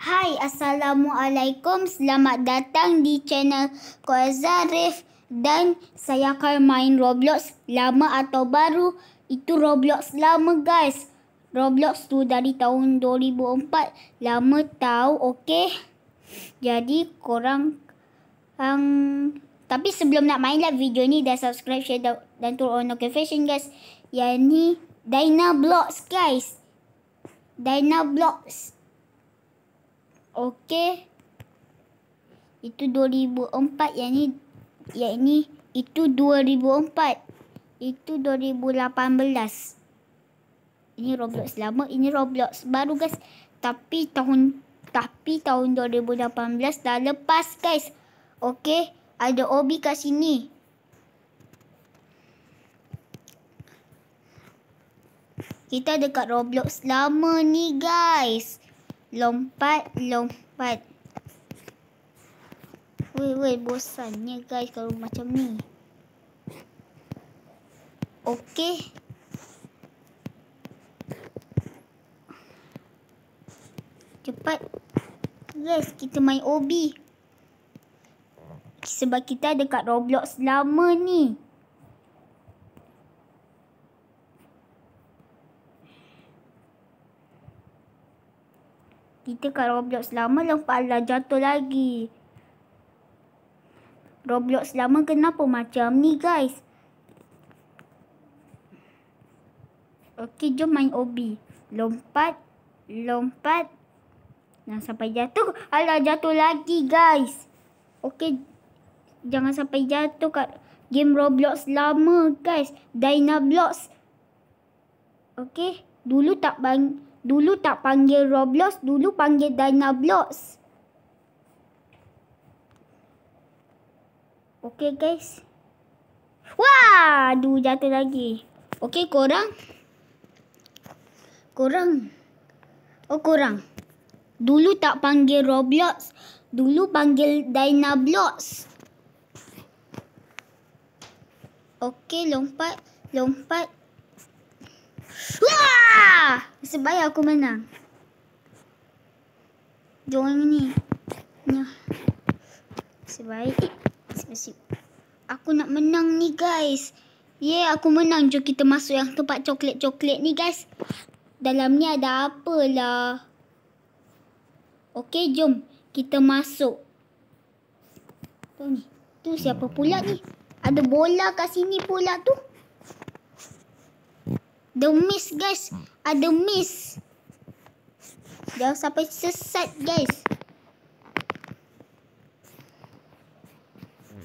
Hai, Assalamualaikum. Selamat datang di channel Kozarif. Dan saya akan main Roblox lama atau baru. Itu Roblox lama guys. Roblox tu dari tahun 2004. Lama tahu, okey? Jadi korang tapi sebelum nak main lah video ni, dah subscribe, share dan turn on notification guys. Yang ni Dynablox guys. Dynablox. Okey. Itu 2004, yang ni itu 2004. Itu 2018. Ini Roblox lama, ini Roblox baru guys. Tapi tahun 2018 dah lepas guys. Okey, ada OB kat sini. Kita dekat Roblox lama ni guys. Lompat. Weh, bosannya guys kalau macam ni. Okey. Cepat. Guys, kita main OB. Sebab kita dekat Roblox lama ni. Kita kat Roblox lama, lompat lah, jatuh lagi. Roblox lama kenapa macam ni guys? Okey, jom main OB. Lompat. Jangan sampai jatuh. Alah, jatuh lagi guys. Okey, jangan sampai jatuh kat game Roblox lama guys. Dynablox. Okey, dulu tak panggil Roblox, dulu panggil Dynablox. Okey guys. Wah, aduh, jatuh lagi. Okey, korang. Dulu tak panggil Roblox, dulu panggil Dynablox. Okey, lompat. Wah! Sebaik aku menang. Jom ni. Sebaik. Aku nak menang ni guys. Aku menang. Jom kita masuk yang tempat coklat-coklat ni guys. Dalam ni ada apalah. Okey, jom kita masuk. Tu siapa pula ni? Ada bola kat sini pula tu. The miss guys. Ada miss. Jangan sampai sesat guys.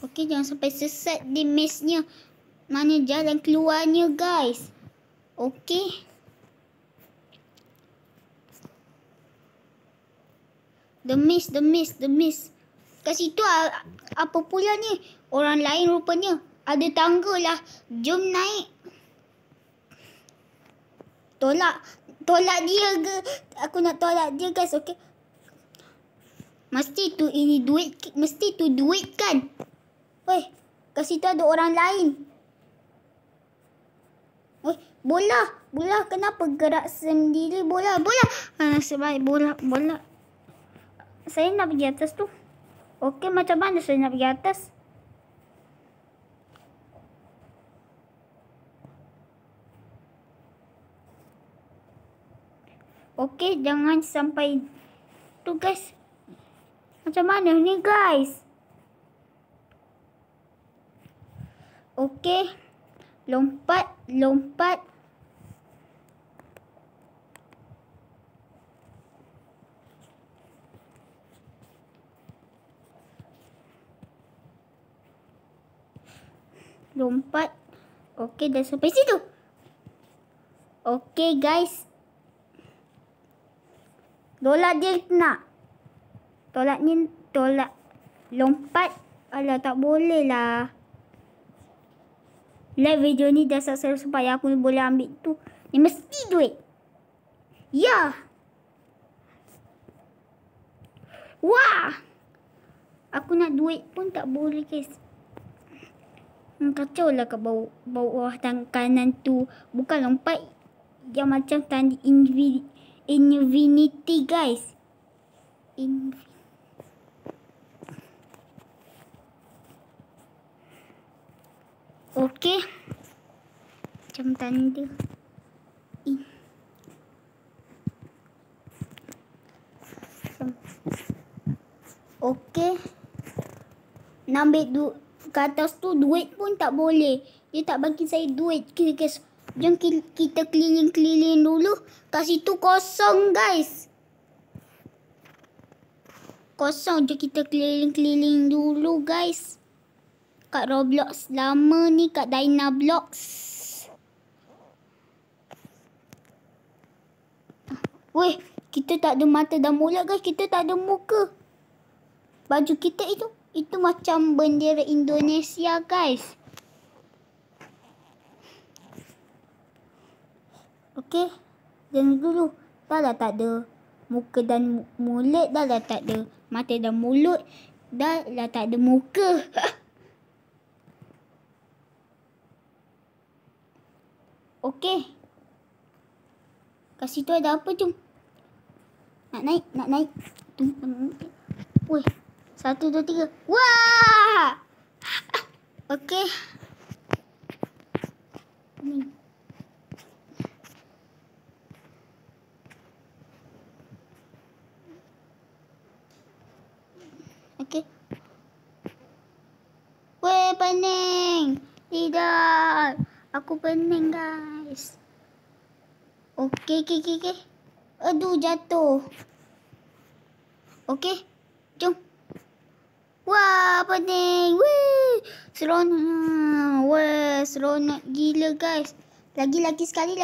Okey, jangan sampai sesat di missnya. Mana jalan keluarnya guys. Okey. The miss. Kat situ apa pula ni? Orang lain rupanya. Ada tangga lah. Jom naik. Tolak dia ke? Aku nak tolak dia guys. Okey. Mesti tu duit kan? Weh, kat situ ada orang lain. Weh, bola kenapa gerak sendiri bola? Sebaik bola. Saya nak pergi atas tu. Okey, macam mana saya nak pergi atas? Okey, jangan sampai tu guys. Macam mana ni guys? Okey. Lompat. Okey, dah sampai situ. Okey guys. Tolak dia nak. Tolak. Lompat. Alah, tak boleh lah. Like video ni dah subscribe supaya aku boleh ambil tu. Ni mesti duit. Ya. Wah. Aku nak duit pun tak boleh guys. Kacau lah kat bawah tangan kanan tu. Bukan lompat yang macam tadi Infinity guys. Okey. Macam tanda. Okey. Nak ambil ke atas tu duit pun tak boleh. Dia tak bagi saya duit. Guys, jom kita keliling-keliling dulu. Kat situ kosong guys. Kosong je, kita keliling-keliling dulu guys. Kat Roblox lama ni, kat Dynablox. Weh, kita tak ada mata dan mulut guys. Kita tak ada muka. Baju kita itu macam bendera Indonesia guys. Okey. Jangan dulu. Dah tak ada muka dan mulut. Dah tak ada mata dan mulut. Dah tak ada muka. Okey. Kat situ ada apa? Jom. Nak naik. Tunggu. Weh. 1, 2, 3. Wah! Okey. Ni. Okey. Weh, pening. Tidak. Aku pening, guys. Okey. Aduh, jatuh. Okey. Jom. Wah, pening. Weh. Seronok. Weh, seronok gila, guys. Lagi sekali.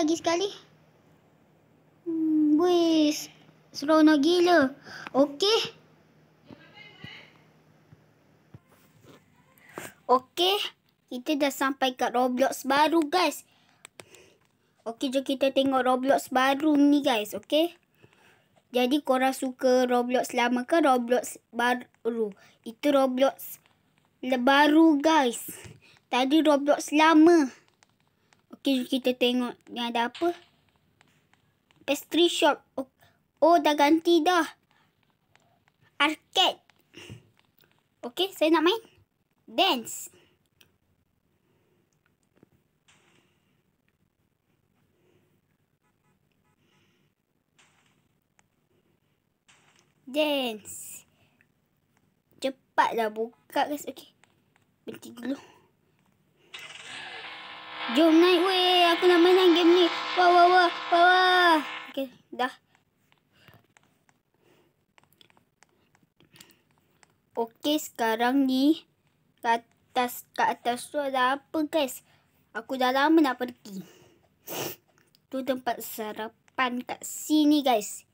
Weh, seronok gila. Okey. Kita dah sampai kat Roblox baru, guys. Okey, jom kita tengok Roblox baru ni, guys. Okey. Jadi, korang suka Roblox lama ke Roblox baru? Itu Roblox baru, guys. Tadi Roblox lama. Okey, kita tengok ni ada apa. Pastry shop. Oh, dah ganti dah. Arcade. Okey, saya nak main. Dance. Cepatlah buka, guys. Okey. Berhenti dulu. Jom naik, weh. Aku nak main game ni. Wah. Okey, dah. Okey, sekarang ni kat atas tu ada apa, guys? Aku dah lama nak pergi. Tu tempat sarapan kat sini, guys.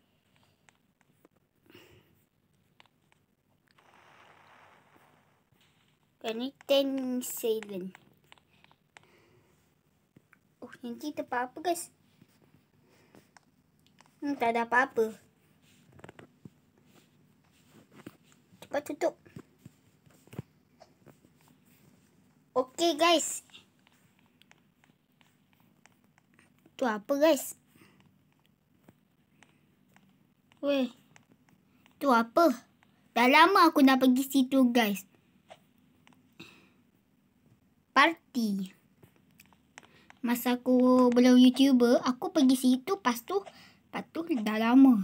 Ini 10-7. Oh, nanti tempat apa, guys? Tak ada apa-apa. Cepat tutup. Okey, guys. Tu apa, guys? Weh. Tu apa? Dah lama aku nak pergi situ, guys. Party. Masa aku belum YouTuber, aku pergi situ. Lepas tu dah lama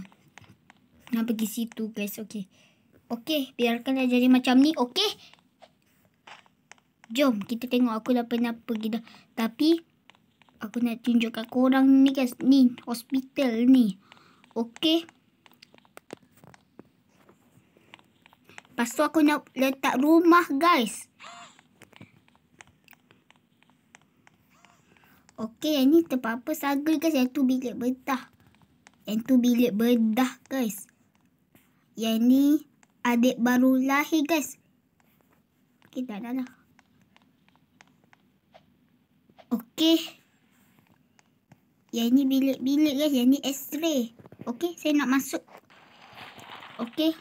nak pergi situ, guys. Okey, biarkanlah jadi macam ni. Okey. Jom kita tengok. Aku dah pernah pergi dah. Tapi aku nak tunjukkan korang ni, guys. Ni hospital ni. Okey. Lepas tu aku nak letak rumah, guys. Okey, yang ni tempat apa saga, guys. Yang tu bilik bedah. Guys. Yang ni adik baru lahir, guys. Okey, dah. Okey. Yang ni bilik-bilik, guys. Yang ni X-ray. Okey, saya nak masuk. Okey.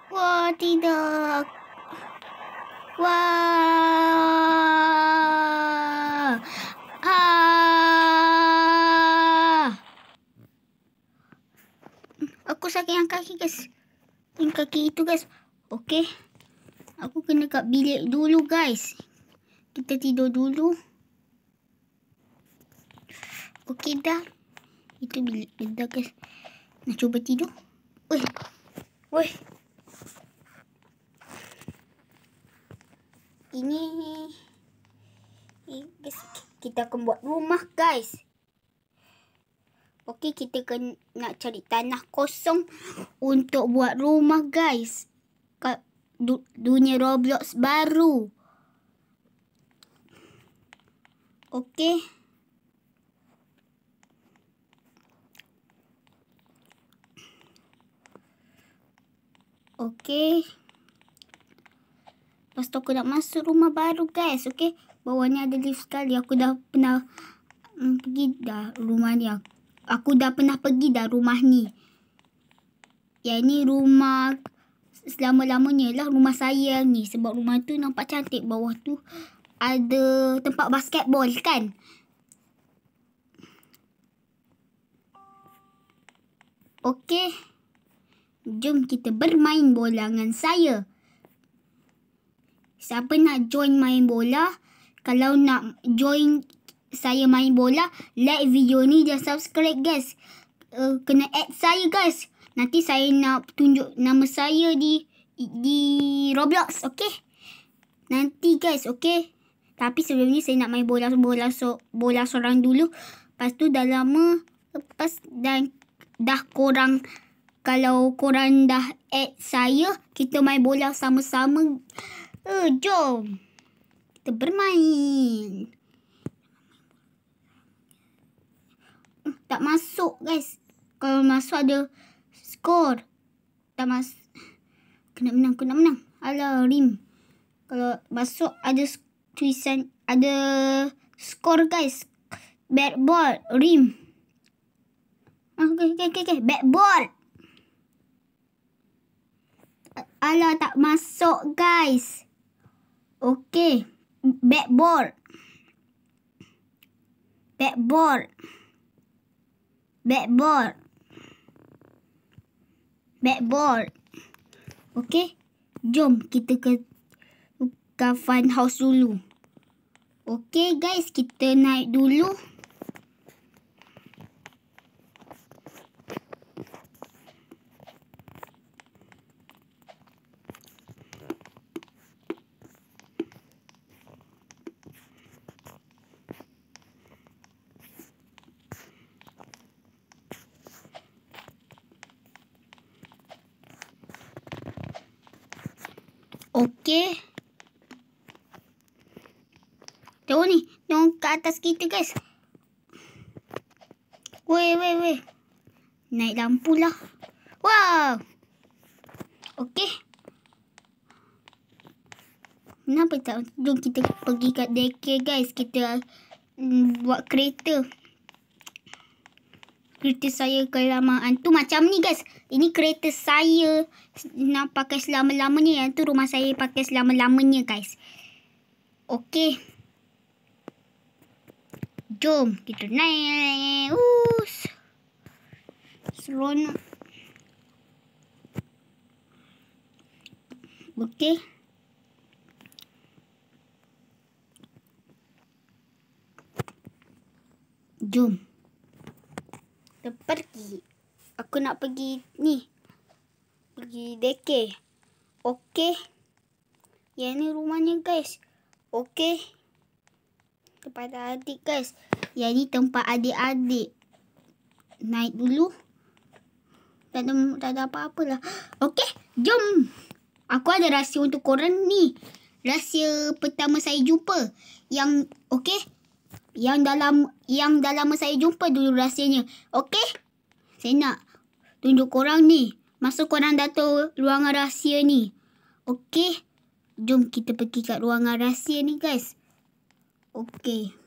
Wah, tidak. Wah. Aku sakit yang kaki guys. Yang kaki itu guys. Okey. Aku kena kat bilik dulu guys. Kita tidur dulu. Okey dah. Itu bilik dah guys. Nak cuba tidur. Weh. Weh. Ini guys, kita akan buat rumah guys. Okey, kita nak cari tanah kosong untuk buat rumah guys. Kat dunia Roblox baru. Okey. Okey. Lepas tu aku nak masuk rumah baru guys. Okey. Bawah ni ada lift sekali. Aku dah pernah pergi dah rumah ni. Aku dah pernah pergi dah rumah ni. Yang ni rumah selama-lamanya lah rumah saya ni. Sebab rumah tu nampak cantik. Bawah tu ada tempat basketball kan. Okey. Jom kita bermain bola dengan saya. Siapa nak join main bola? Kalau nak join saya main bola, like video ni dan subscribe guys. Kena add saya guys. Nanti saya nak tunjuk nama saya di Roblox, okey? Nanti guys, okey? Tapi sebelum ni saya nak main bola seorang dulu. Lepas tu dah lama lepas dan dah korang, kalau korang dah add saya, kita main bola sama-sama. Jom kita bermain. Tak masuk guys. Kalau masuk ada skor. Tak masuk. Kena menang. Alah rim. Kalau masuk ada tulisan, ada skor guys. Bad ball. Rim. Okay. Bad ball. Alah tak masuk guys. Okay. Bad ball. Okey. Jom kita ke fun house dulu. Okey guys, kita naik dulu. Okey. Tengok ni. Tengok ke atas kita guys. Weh. Naik lampu lah. Wow. Okey. Kenapa tak? Jom kita pergi kat daycare guys. Kita buat kereta. Kereta saya kelamaan tu macam ni guys. Ini kereta saya nak pakai selama-lamanya. Yang tu rumah saya pakai selama-lamanya guys. Okey. Jom kita naik. Seronok. Okey. Jom. Kita pergi. Aku nak pergi ni. Pergi daycare. Okey. Yang ni rumahnya guys. Okey. Tempat adik guys. Yang ni tempat adik-adik. Naik dulu. Tak ada apa-apa lah. Okey. Jom. Aku ada rahsia untuk korang ni. Rahsia pertama saya jumpa. Yang okey. Yang dah lama saya jumpa dulu rahsianya. Okey. Saya nak tunjuk korang ni. Masa korang dah tahu ruangan rahsia ni. Okey. Jom kita pergi kat ruangan rahsia ni guys. Okey.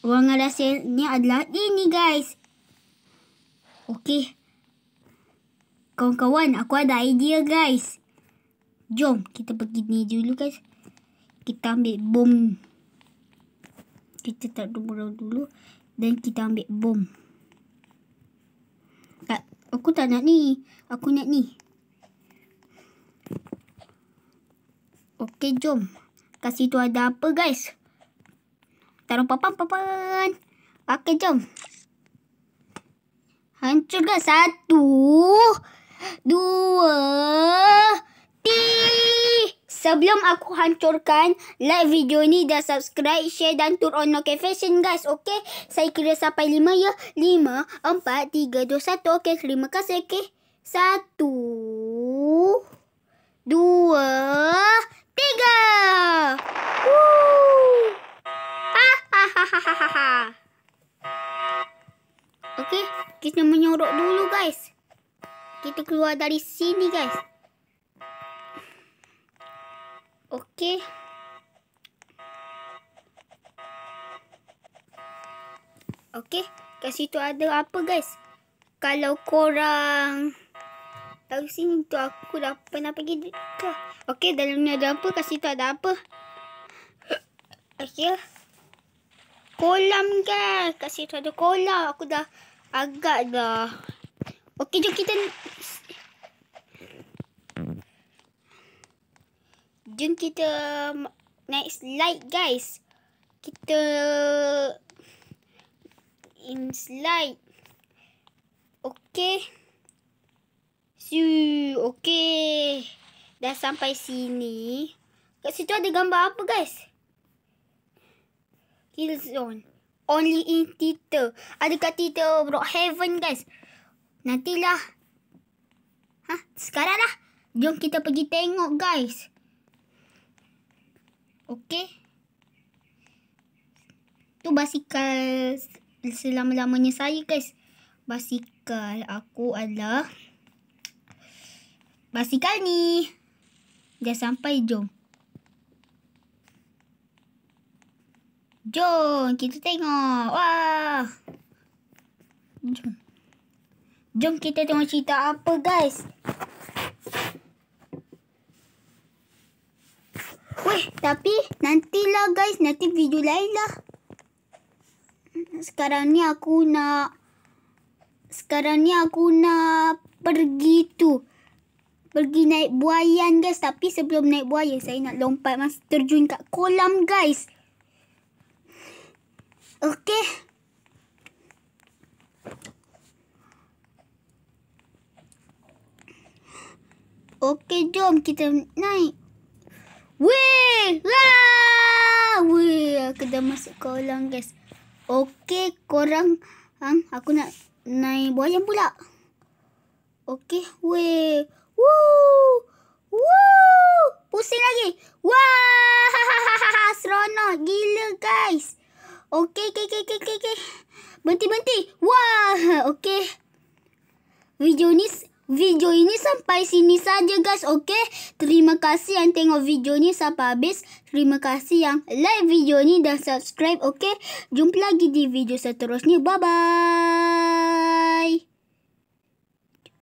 Ruangan rahsia ni adalah ini guys. Okey. Kawan-kawan, aku ada idea guys. Jom kita pergi ni dulu guys. kita ambil bom. Kita tak dulu. Dan kita ambil bom. Tak, aku tak nak ni. Aku nak ni. Okey, jom. Kat situ ada apa, guys? Taruh papan. Okey, jom. Hancur, guys. 1, 2, 3. Sebelum aku hancurkan, like video ni dan subscribe, share dan turn on notification, guys. Okey? Saya kira sampai 5 ya. 5, 4, 3, 2, 1. Okey, terima kasih. Okey. 1, 2, 3. Okey, kita menyorok dulu, guys. Kita keluar dari sini, guys. Okey. Okey, kat situ ada apa, guys? Kalau korang tahu sini tu, aku dah pernah pergi. Okey, dalam ni ada apa? Kat situ ada apa? Okey. Kolam, guys. Kat situ ada kolam. Aku dah agak dah. Okey, jom kita naik slide, guys. Kita in slide. Okey. Okey. Dah sampai sini. Kat situ ada gambar apa, guys? Kill zone. Only in theater. Ada kat theater Brookhaven, guys. Nantilah. Sekarang dah. Jom kita pergi tengok, guys. Okey. Tu basikal selama-lamanya saya, guys. Basikal aku adalah basikal ni. Dah sampai, jom. Jom kita tengok. Wah. Jom kita tengok cerita apa, guys. Weh, tapi nantilah, guys. Nanti video lain lah. Sekarang ni aku nak pergi tu. Pergi naik buayan, guys. Tapi sebelum naik buaya, saya nak lompat terjun kat kolam, guys. Okey. Okey, jom kita naik. Weh! Weh, aku dah masuk kolam, guys. Okey, korang. Aku nak naik buayan pula. Okey, weh. Pusing lagi. Wah! Seronok gila, guys. Okey. Berhenti. Wah, okey. Video ini sampai sini saja, guys. Okey. Terima kasih yang tengok video ni sampai habis. Terima kasih yang like video ni dan subscribe. Okey. Jumpa lagi di video seterusnya. Bye bye.